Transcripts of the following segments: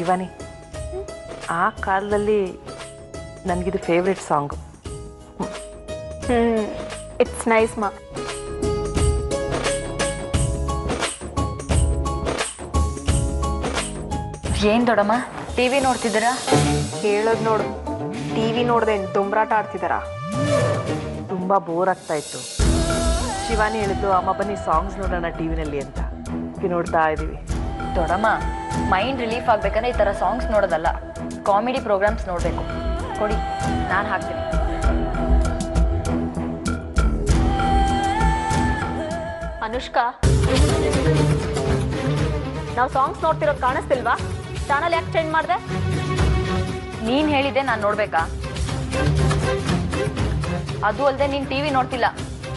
ಶಿವಾನಿ, ಆ ಕಾಲದಲ್ಲಿ ನನಗಿದು ಫೇವ್ರೆಟ್ ಸಾಂಗು. ಇಟ್ಸ್ ನೈಸ್ ಮಾ. ಏನ್ ದೊಡ್ಡಮ್ಮ ಟಿವಿ ನೋಡ್ತಿದ್ದೀರಾ? ಹೇಳೋದು ನೋಡು, ಟಿವಿ ನೋಡ್ದೆ ದೊಂಬರಾಟ ಆಡ್ತಿದಾರ. ತುಂಬ ಬೋರ್ ಆಗ್ತಾ ಇತ್ತು. ಶಿವಾನಿ ಹೇಳಿದ್ದು ಅಮ್ಮ ಬನ್ನಿ ಸಾಂಗ್ಸ್ ನೋಡೋಣ ಟಿವಿನಲ್ಲಿ ಅಂತ. ನೋಡ್ತಾ ಇದ್ದೀವಿ. ದೊಡ್ಡಮ್ಮ ಮೈಂಡ್ ರಿಲೀಫ್ ಆಗ್ಬೇಕಂದ್ರೆ ಈ ತರ ಸಾಂಗ್ಸ್ ನೋಡೋದಲ್ಲ, ಕಾಮಿಡಿ ಪ್ರೋಗ್ರಾಮ್ಸ್ ನೋಡ್ಬೇಕು. ಕೊಡಿ, ನಾನು ಹಾಕ್ತೀನಿ. ಅನುಷ್ಕಾ, ನಾವು ಸಾಂಗ್ಸ್ ನೋಡ್ತಿರೋದು ಕಾಣಿಸ್ತಿಲ್ವಾ? ಚಾನಲ್ ಯಾಕೆ ಚೇಂಜ್ ಮಾಡಿದೆ? ನೀನ್ ಹೇಳಿದ್ದೆ ನಾನು ನೋಡ್ಬೇಕಾ? ಅದು ಅಲ್ಲದೆ ನೀನ್ ಟಿವಿ ನೋಡ್ತಿಲ್ಲ,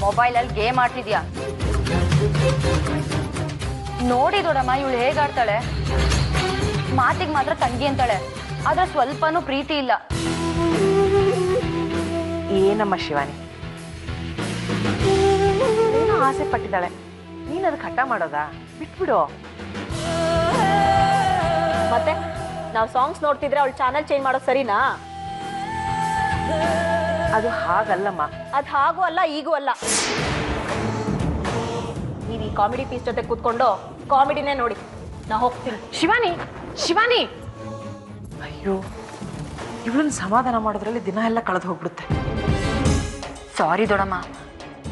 ಮೊಬೈಲಲ್ಲಿ ಗೇಮ್ ಆಡ್ತಿದ್ಯಾ. ನೋಡಿ ದೊಡ್ಡಮ್ಮ, ಇವಳು ಹೇಗಾಡ್ತಾಳೆ. ಮಾತಿಗೆ ಮಾತ್ರ ತಂಗಿ ಅಂತಾಳೆ, ಆದ್ರೆ ಸ್ವಲ್ಪನೂ ಪ್ರೀತಿ ಇಲ್ಲ. ಏನಮ್ಮ ಶಿವಾನಿ, ಏನೋ ಆಸೆ ಪಟ್ಟಿದ್ದಾಳೆ, ನೀನು ಅದಕ್ಕೆ ಹಠ ಮಾಡೋದಾ? ಬಿಟ್ಬಿಡು. ಮತ್ತೆ ನಾವು ಸಾಂಗ್ಸ್ ನೋಡ್ತಿದ್ರೆ ಅವಳು ಚಾನಲ್ ಚೇಂಜ್ ಮಾಡೋದು ಸರಿನಾ? ಅದು ಹಾಗಲ್ಲಮ್ಮ. ಅದು ಹಾಗೂ ಅಲ್ಲ, ಈಗೂ ಅಲ್ಲ. ನೀವು ಈ ಕಾಮಿಡಿ ಪೀಸ್ ಜೊತೆ ಕೂತ್ಕೊಂಡು ಕಾಮಿಡಿನೇ ನೋಡಿ. ನಾ ಹೋಗ್ತೀನಿ. ಶಿವಾನಿ, ಶಿವಾನಿ, ಅಯ್ಯೋ, ಇವಳನ್ನ ಸಮಾಧಾನ ಮಾಡೋದ್ರಲ್ಲಿ ದಿನ ಎಲ್ಲ ಕಳೆದು ಹೋಗ್ಬಿಡುತ್ತೆ. ಸಾರಿ ದೊಡ್ಡಮ್ಮ,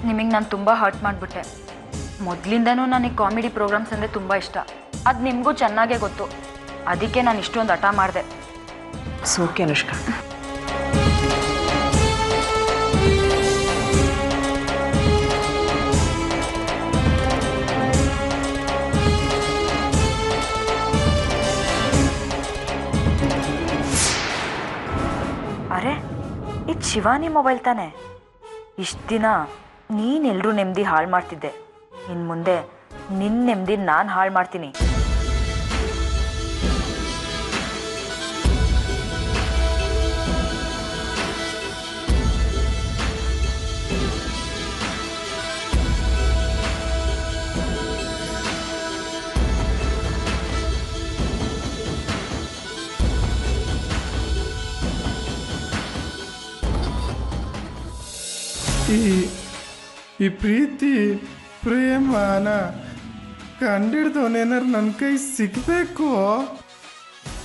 ನಿಮಗೆ ನಾನು ತುಂಬ ಹರ್ಟ್ ಮಾಡಿಬಿಟ್ಟೆ. ಮೊದಲಿಂದನೂ ನನಗೆ ಕಾಮಿಡಿ ಪ್ರೋಗ್ರಾಮ್ಸ್ ಅಂದರೆ ತುಂಬ ಇಷ್ಟ. ಅದು ನಿಮಗೂ ಚೆನ್ನಾಗೇ ಗೊತ್ತು. ಅದಕ್ಕೆ ನಾನು ಇಷ್ಟೊಂದು ಹಠ ಮಾಡಿದೆ. ಸೋಕೆ ಅನುಷ್ಕಾ. ಅರೆ, ಇದು ಶಿವಾನಿ ಮೊಬೈಲ್ ತಾನೆ. ಇಷ್ಟು ದಿನ ನೀನೆಲ್ಲರೂ ನೆಮ್ಮದಿ ಹಾಳು ಮಾಡ್ತಿದ್ದೆ. ಇನ್ನು ಮುಂದೆ ನಿನ್ನ ನೆಮ್ಮದಿ ನಾನು ಹಾಳು ಮಾಡ್ತೀನಿ. ಈ ಪ್ರೀತಿ ಪ್ರೇಮನ ಕಂಡಿಡ್ದವನೇನಾರು ನನ್ನ ಕೈ ಸಿಗಬೇಕು,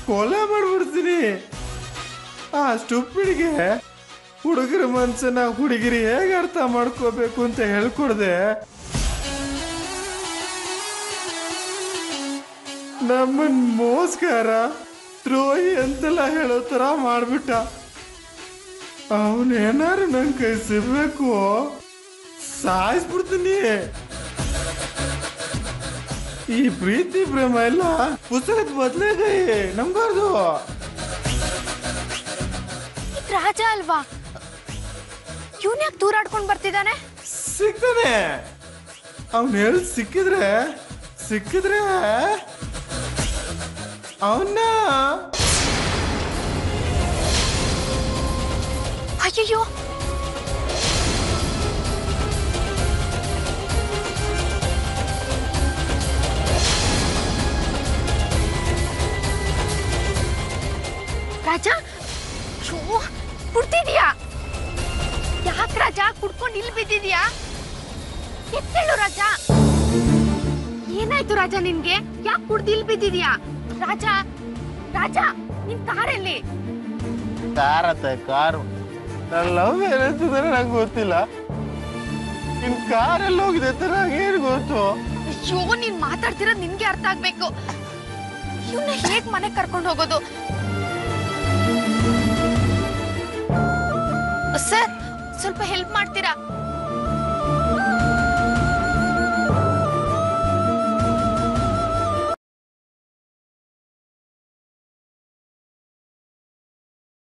ಕೊಲೆ ಮಾಡ್ಬಿಡ್ತೀನಿ. ಆ ಸ್ಟುಪಿಡ್ಗೆ ಹುಡುಗರ ಮನ್ಸನ್ನ ಹುಡುಗಿರಿ ಹೇಗೆ ಅರ್ಥ ಮಾಡ್ಕೋಬೇಕು ಅಂತ ಹೇಳ್ಕೊಡ್ದೆ. ನಮ್ಮನ್ ಮೋಸ್ಕಾರ ದ್ರೋಹಿ ಅಂತೆಲ್ಲ ಹೇಳೋ ಥರ ಮಾಡ್ಬಿಟ್ಟ. ಅವನೇನಾರು ನನ್ನ ಕೈ ಸಿಗ್ಬೇಕು, ಸಾಯಿಸ್ಬಿಡ್ತೀನಿ. ಈ ಪ್ರೀತಿ ಪ್ರೇಮ ಎಲ್ಲ ಪುಸ್ತಕದ ಬದಲಾಗಿ ನಂಬಾರ್ದು. ರಾಜ ಅಲ್ವಾ, ಇವನ್ ಯಾಕೆ ದೂರಾಡ್ಕೊಂಡು ಬರ್ತಿದ್ದಾನೆ? ಸಿಗ್ತಾನೆ. ಅವನ್ ಹೇಳಿ ಸಿಕ್ಕಿದ್ರೆ ಅವನ್ನ ಅಯ್ಯೋ, ರಾಜ ಕುಡ್ತಿದ್ಯಾ? ಯಾಕೆ ರಾಜ ಕುಡ್ಕೊಂಡು ಇಲ್ಲಿ ಬಿದ್ದಿದ್ಯಾ? ಎತ್ತೇಳು ರಾಜ. ಏನಾಯ್ತು ರಾಜ ನಿನ್ಗೆ? ಯಾಕೆ ಕುಡ್ದು ಇಲ್ಲಿ ಬಿದ್ದಿದ್ಯಾ? ರಾಜ ರಾಜ, ನಿನ್ ಕಾರಲ್ಲಿ ಕಾರು ನನ್ನ ಲವ್ ಏನಂತಿದ್ರೆ ನಂಗೆ ಗೊತ್ತಿಲ್ಲ. ನಿನ್ ಕಾರಲ್ಲಿ ಹೋಗಿದೆ ಅಂತ ನಂಗೇನು ಗೊತ್ತು? ಅಯ್ಯೋ, ನೀನ್ ಮಾತಾಡ್ತಿರೋದು ನಿನ್ಗೆ ಅರ್ಥ ಆಗ್ಬೇಕು. ಇವನ್ನ ಹೇಗ್ ಮನೆಗೆ ಕರ್ಕೊಂಡು ಹೋಗೋದು? ಸರ್, ಸ್ವಲ್ಪ ಹೆಲ್ಪ್ ಮಾಡ್ತೀರಾ?